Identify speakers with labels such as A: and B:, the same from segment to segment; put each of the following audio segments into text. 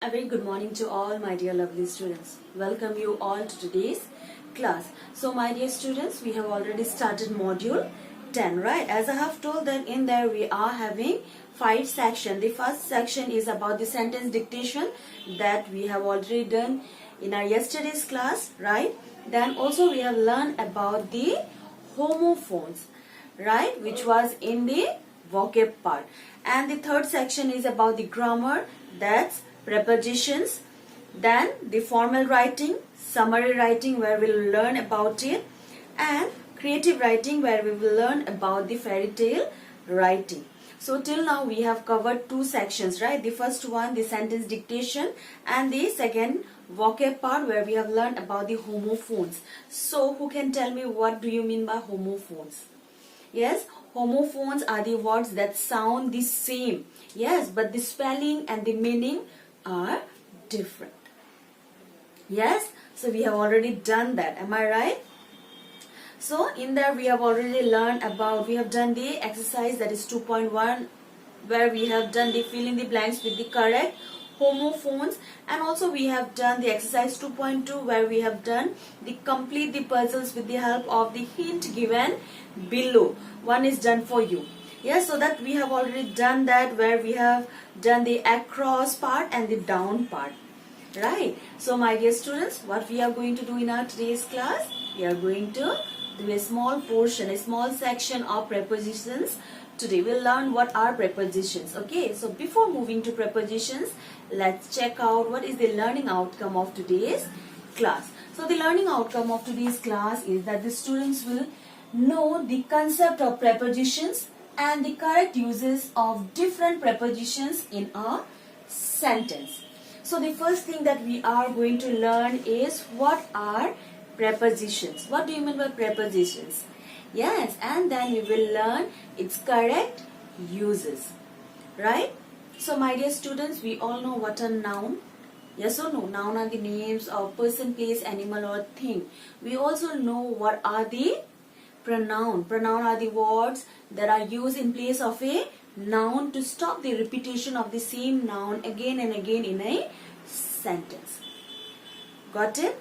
A: A very good morning to all my dear lovely students. Welcome you all to today's class. So my dear students, we have already started module 10, right? As I have told that in there we are having 5 sections. The first section is about the sentence dictation that we have already done in our yesterday's class, right? Then also we have learned about the homophones, right? Which was in the vocab part. And the third section is about the grammar, that's prepositions, then the formal writing, summary writing where we'll learn about it, and creative writing where we will learn about the fairy tale writing. So till now we have covered 2 sections, right? The first one, the sentence dictation, and the second vocab part where we have learned about the homophones. So who can tell me what do you mean by homophones? Yes, homophones are the words that sound the same. Yes, but the spelling and the meaning are different. Yes, so we have already done that. Am I right? So in there we have already learned about, we have done the exercise that is 2.1 where we have done the fill in the blanks with the correct homophones, and also we have done the exercise 2.2 where we have done the complete the puzzles with the help of the hint given below. One is done for you. Yes, so that we have already done that where we have done the across part and the down part, right? So my dear students, what we are going to do in our today's class, we are going to do a small portion, a small section of prepositions. Today we'll learn what are prepositions. Okay, so before moving to prepositions, let's check out what is the learning outcome of today's class. So the learning outcome of today's class is that the students will know the concept of prepositions and the correct uses of different prepositions in a sentence. So the first thing that we are going to learn is what are prepositions. What do you mean by prepositions? Yes, and then we will learn its correct uses, right? So my dear students, we all know what a noun. Yes or no? Noun are the names of person, place, animal or thing. We also know what are the pronoun. Pronoun are the words that are used in place of a noun to stop the repetition of the same noun again and again in a sentence. Got it?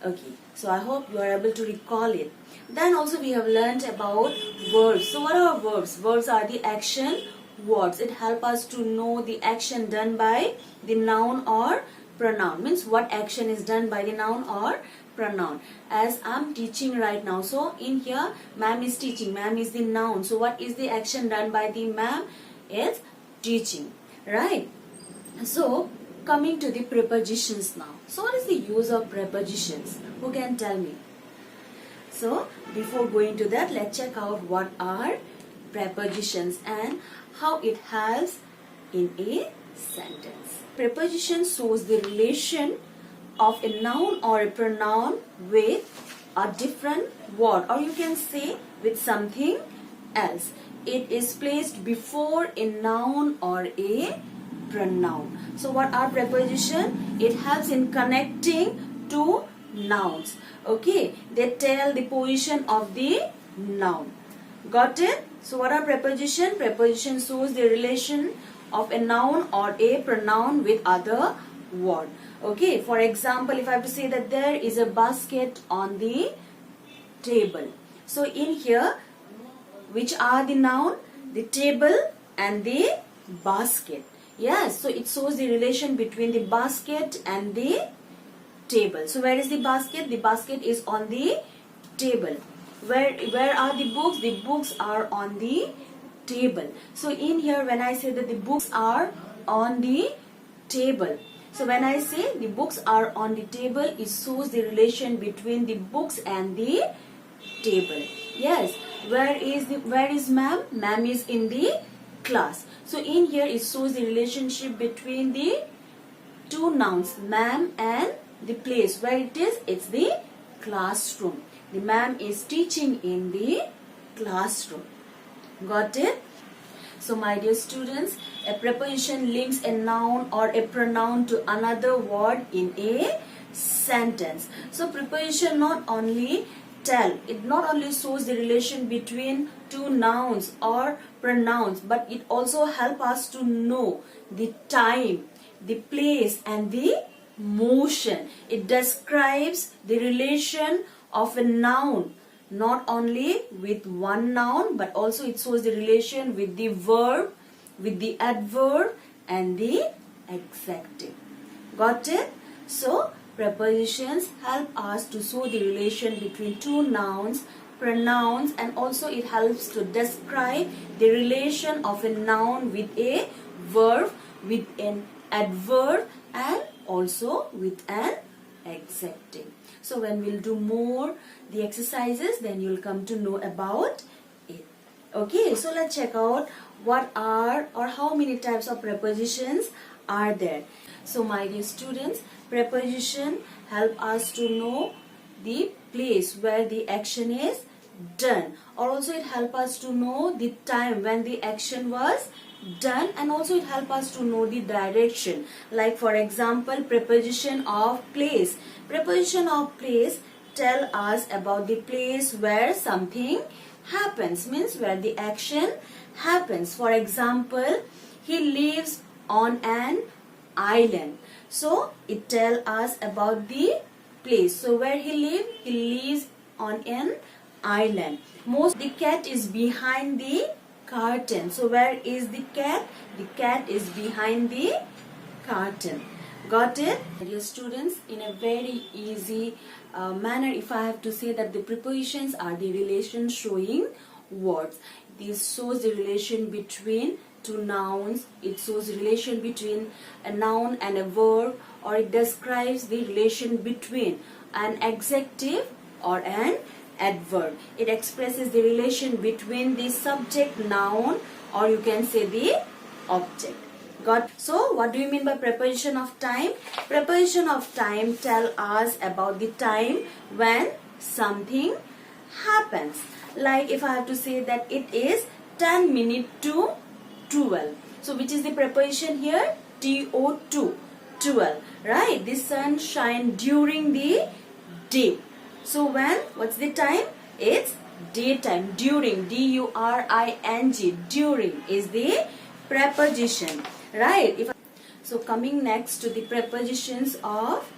A: Okay, so I hope you are able to recall it. Then also we have learnt about verbs. So what are verbs? Verbs are the action words. It helps us to know the action done by the noun or pronoun. Means what action is done by the noun or pronoun. As I'm teaching right now. So in here, ma'am is teaching. Ma'am is the noun. So what is the action done by the ma'am? It's teaching. Right? So coming to the prepositions now. So what is the use of prepositions? Who can tell me? So before going to that, let's check out what are prepositions and how it helps in a sentence. Preposition shows the relation of a noun or a pronoun with a different word, or you can say with something else. It is placed before a noun or a pronoun. So what are preposition? It helps in connecting two nouns. Okay, they tell the position of the noun. Got it? So what are preposition? Preposition shows the relation of a noun or a pronoun with other word. Okay, for example, if I have to say that there is a basket on the table. So in here, which are the noun? The table and the basket. Yes, so it shows the relation between the basket and the table. So where is the basket? The basket is on the table. Where are the books? The books are on the table. So in here, when I say that the books are on the table, so when I say the books are on the table, it shows the relation between the books and the table. Yes, where is ma'am? Ma'am is in the class. So in here it shows the relationship between the two nouns, ma'am and the place. Where it is? It's the classroom. The ma'am is teaching in the classroom. Got it? So my dear students, a preposition links a noun or a pronoun to another word in a sentence. So preposition not only shows the relation between two nouns or pronouns, but it also helps us to know the time, the place and the motion. It describes the relation of a noun, not only with one noun, but also it shows the relation with the verb, with the adverb and the adjective. Got it? So prepositions help us to show the relation between two nouns, pronouns, and also it helps to describe the relation of a noun with a verb, with an adverb and also with an adjective. So when we'll do more the exercises, then you'll come to know about it. Okay, so let's check out what are or how many types of prepositions are there. So my dear students, preposition help us to know the place where the action is done, or also it help us to know the time when the action was done, and also it help us to know the direction. Like for example, preposition of place. Preposition of place tell us about the place where something happens, means where the action happens. For example, he lives on an island. So it tell us about the place. So where he lives on an island. The cat is behind the curtain. So where is the cat? The cat is behind the curtain. Got it? Dear students, in a very easy manner, if I have to say that the prepositions are the relation showing words. This shows the relation between two nouns. It shows the relation between a noun and a verb, or it describes the relation between an adjective or an adverb. It expresses the relation between the subject noun, or you can say the object. Got? So what do you mean by preposition of time? Preposition of time tell us about the time when something happens. Like if I have to say that it is 10 minutes to 12. So which is the preposition here? TO2, 12. Right? The sun shines during the day. So when? What's the time? It's daytime. During. D-U-R-I-N-G. During is the preposition. Right? So coming next to the prepositions of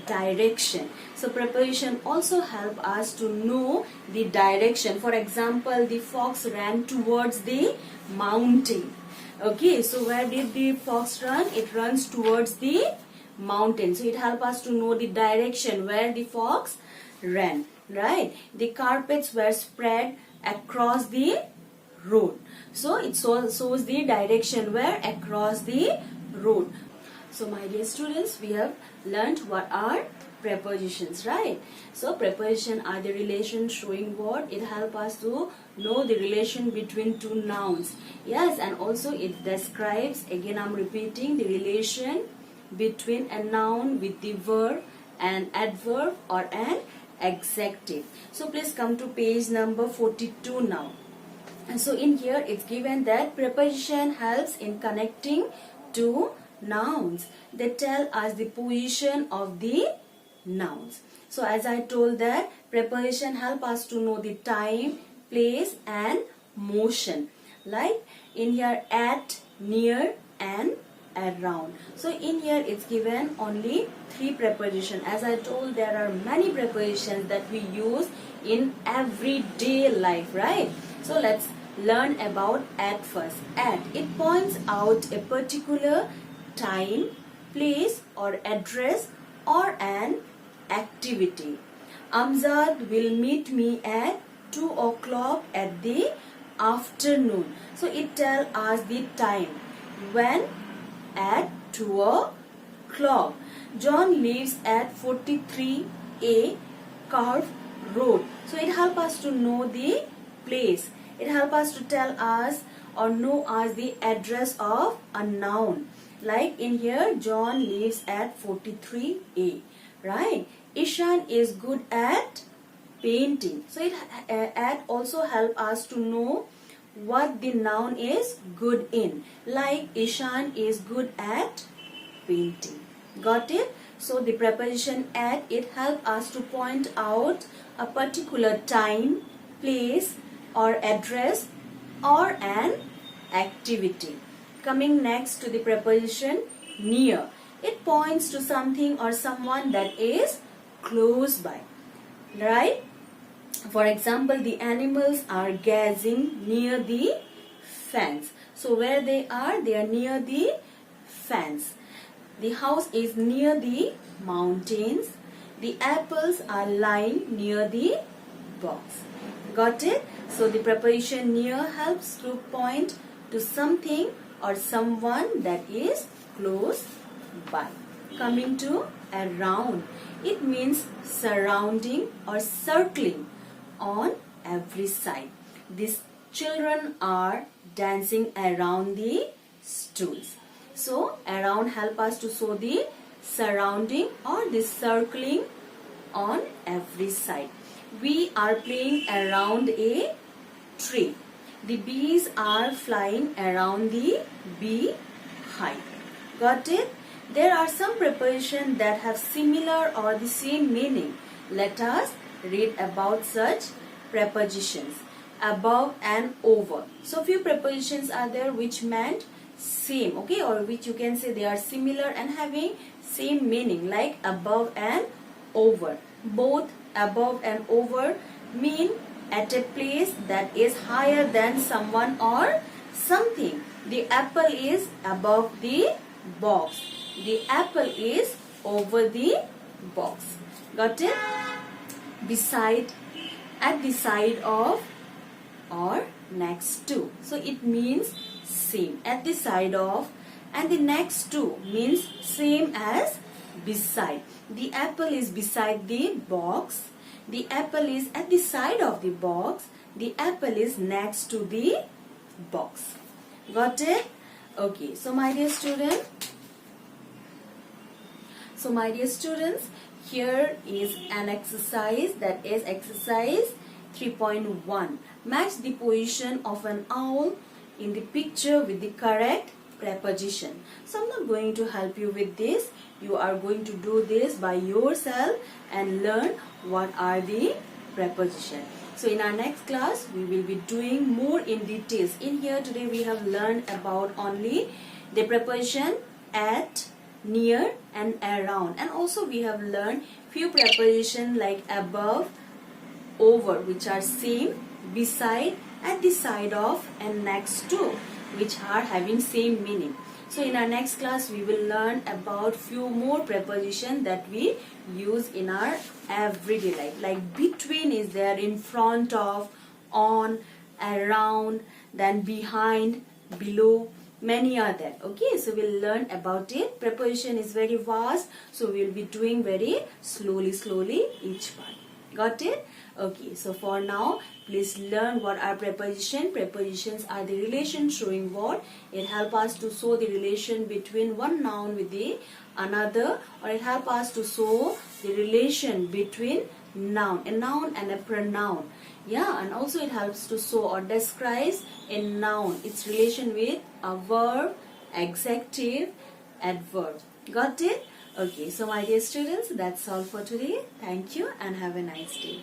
A: direction. So preposition also help us to know the direction. For example, the fox ran towards the mountain. Okay, so where did the fox run? It runs towards the mountain. So it help us to know the direction where the fox ran. Right? The carpets were spread across the road. So it shows the direction where across the road. So my dear students, we have learnt what are prepositions, right? So preposition are the relation showing word. It help us to know the relation between two nouns. Yes, and also it describes, again I'm repeating, the relation between a noun with the verb, an adverb or an adjective. So please come to page number 42 now. And so in here it's given that preposition helps in connecting two nouns. They tell us the position of the nouns. So as I told that preposition help us to know the time, place and motion. Like in here at, near and around. So in here it's given only 3 prepositions. As I told, there are many prepositions that we use in everyday life, right? So let's learn about at first. At, it points out a particular time, place or address or an activity. Amjad will meet me at 2 o'clock at the afternoon. So it tells us the time. When? At 2 o'clock. John lives at 43A Carve Road. So it helps us to know the place. It helps us to tell us or know us the address of a noun. Like in here, John lives at 43A. Right? Ishan is good at painting. So it at also help us to know what the noun is good in. Like Ishan is good at painting. Got it? So the preposition at, it help us to point out a particular time, place or address or an activity. Coming next to the preposition near. It points to something or someone that is close by, right? For example, the animals are gazing near the fence. So where they are near the fence. The house is near the mountains. The apples are lying near the box. Got it? So the preposition near helps to point to something or someone that is close by. Coming to around, it means surrounding or circling on every side. These children are dancing around the stools. So around help us to show the surrounding or the circling on every side. We are playing around a tree. The bees are flying around the bee hive. Got it? There are some prepositions that have similar or the same meaning. Let us read about such prepositions. Above and over. So few prepositions are there which meant same, okay, or which you can say they are similar and having same meaning, like above and over. Both above and over mean at a place that is higher than someone or something. The apple is above the box. The apple is over the box. Got it? Beside, at the side of, or next to. So it means same. At the side of and the next to means same as beside. The apple is beside the box. The apple is at the side of the box. The apple is next to the box. Got it? Okay. So my dear students, here is an exercise, that is exercise 3.1. Match the position of an owl in the picture with the correct preposition. So I'm not going to help you with this. You are going to do this by yourself and learn what are the prepositions. So in our next class, we will be doing more in details. In here today we have learned about only the preposition at, near and around. And also we have learned few prepositions like above, over, which are same, beside, at the side of and next to, which are having same meaning. So in our next class we will learn about few more prepositions that we use in our everyday life. Like between is there, in front of, on, around, then behind, below, many are there. Okay, so we'll learn about it. Preposition is very vast, so we'll be doing very slowly each part. Got it? Okay, so for now, please learn what are prepositions. Prepositions are the relation showing what. It helps us to show the relation between one noun with the another, or it helps us to show the relation between a noun and a pronoun. Yeah, and also it helps to show or describes a noun, its relation with a verb, adjective, adverb. Got it? Okay, so my dear students, that's all for today. Thank you and have a nice day.